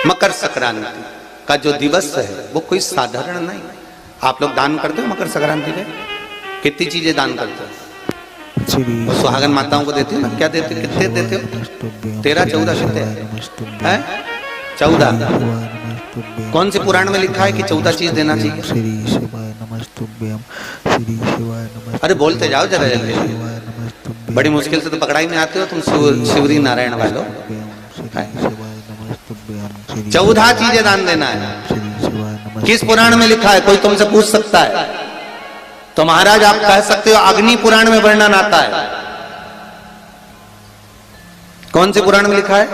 मकर संक्रांति का जो दिवस है वो कोई साधारण नहीं। आप लोग दान करते हो मकर संक्रांति में? कितनी चीजें दान करते हो? सुहागन माताओं को देते हो ना? क्या देते हो? कितने देते हो? 13-14 कितने हैं? 14। कौन से पुराण में लिखा है कि 14 चीज देना चाहिए? अरे बोलते जाओ जरा जल्दी, बड़ी मुश्किल से तो पकड़ाई में आते हो तुम शिवरी नारायण वालों। 14 चीजें दान देना है। किस पुराण में लिखा है? कोई तुमसे पूछ सकता है तो महाराज आप कह सकते हो अग्नि पुराण में वर्णन आता है। कौन से पुराण में लिखा है?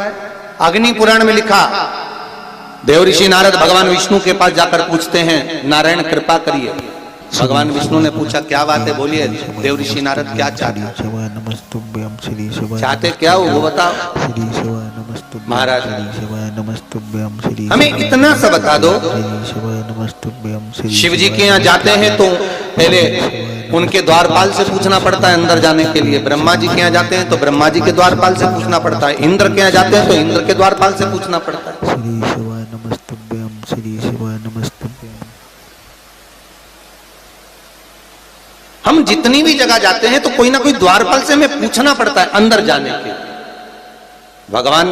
अग्नि पुराण में लिखा। देवऋषि नारद भगवान विष्णु के पास जाकर पूछते हैं, नारायण कृपा करिए। भगवान विष्णु ने पूछा क्या बात है, बोलिए। देवऋषि नारद क्या चाहते क्या हो वो बताओ महाराज। हमें इतना सा बता दो, शिव जी के यहाँ जाते हैं तो पहले उनके द्वारपाल से पूछना पड़ता है अंदर जाने के लिए। ब्रह्मा जी के यहाँ जाते हैं तो ब्रह्मा जी के द्वारपाल से पूछना पड़ता है। इंद्र के यहाँ जाते हैं तो इंद्र के द्वारपाल से पूछना पड़ता है। हम जितनी भी जगह जाते हैं तो कोई ना कोई द्वारपाल से हमें पूछना पड़ता है अंदर जाने के। भगवान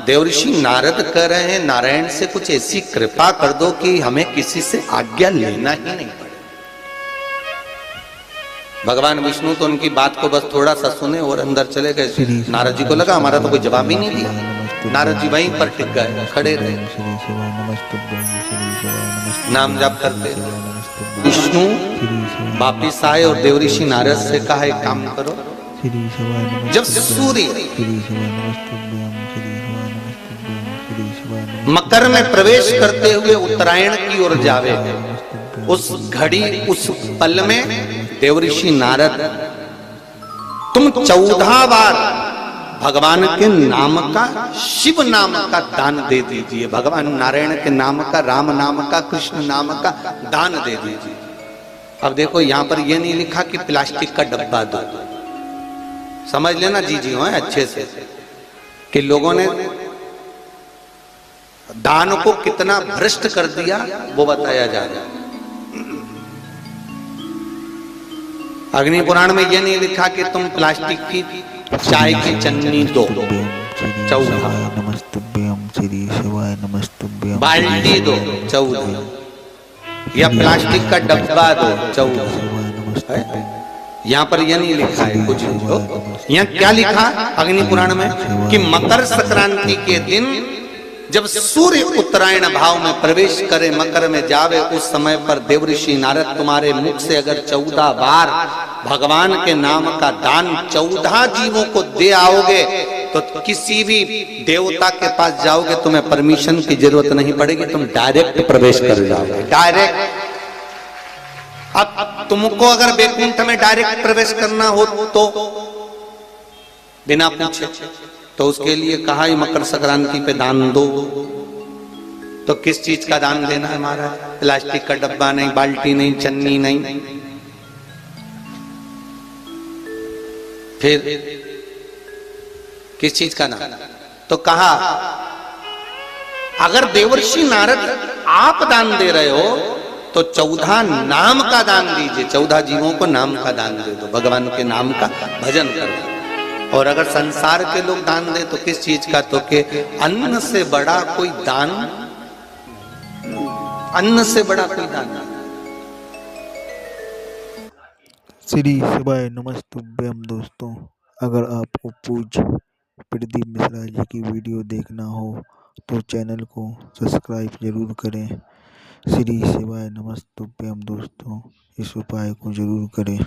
देवऋषि नारद कह रहे हैं नारायण से कुछ ऐसी कृपा कर दो कि हमें किसी से आज्ञा लेना ही नहीं पड़े। भगवान विष्णु तो उनकी बात को बस थोड़ा सा सुने और अंदर चले गए। नारद जी को लगा हमारा तो कोई जवाब ही नहीं दिया। नारद जी वहीं पर टिक गए, खड़े रहे, नाम जाप करते। विष्णु वापिस आए और देवऋषि नारद से कहा एक काम करो, जब सूर्य मकर में प्रवेश करते हुए उत्तरायण की ओर जावे, उस घड़ी उस पल में देवऋषि नारद तुम 14 बार भगवान के नाम का, शिव नाम का दान दे दीजिए। भगवान नारायण के नाम का, राम नाम का, कृष्ण नाम का दान दे दीजिए। अब देखो यहां पर यह नहीं लिखा कि प्लास्टिक का डब्बा दो। समझ लेना जी हो अच्छे से कि लोगों ने दान को कितना भ्रष्ट कर दिया वो बताया जा रहा है। अग्नि पुराण में यह नहीं लिखा कि तुम प्लास्टिक की चाय की चन्नी दो 14, बाल्टी दो 14, या प्लास्टिक का डब्बा दो 14। यहाँ पर यह नहीं लिखा है कुछ। यहाँ क्या लिखा अग्नि पुराण में कि मकर संक्रांति के दिन जब सूर्य उत्तरायण भाव में प्रवेश करे, मकर में जावे, उस समय पर देवऋषि नारद तुम्हारे मुख से अगर 14 बार भगवान के नाम का दान 14 जीवों को दे आओगे तो किसी भी देवता के पास जाओगे, तुम्हें परमिशन की जरूरत नहीं पड़ेगी, तुम डायरेक्ट प्रवेश कर जाओगे। डायरेक्ट। अब तुमको अगर वैकुंठ में डायरेक्ट प्रवेश करना हो तो बिना पूछे, तो उसके लिए कहा ही मकर संक्रांति पे दान दो। तो किस चीज का दान देना है महाराज? प्लास्टिक का डब्बा नहीं, बाल्टी नहीं, चन्नी नहीं। फिर किस चीज का दान? तो कहा अगर देवर्षि नारद आप दान दे रहे हो तो 14 नाम का दान दीजिए। 14 जीवों को नाम का दान दे दो, भगवान के नाम का भजन कर दो। और अगर संसार के लोग दान दे तो किस चीज का? तो के अन्न से बड़ा कोई दान, अन्न से बड़ा कोई दान। श्री शिवाय नमस्तुभ्यम। दोस्तों, अगर आपको पूज्य प्रदीप मिश्रा जी की वीडियो देखना हो तो चैनल को सब्सक्राइब जरूर करें। श्री शिवाय नमस्तुभ्यम। दोस्तों, इस उपाय को जरूर करें।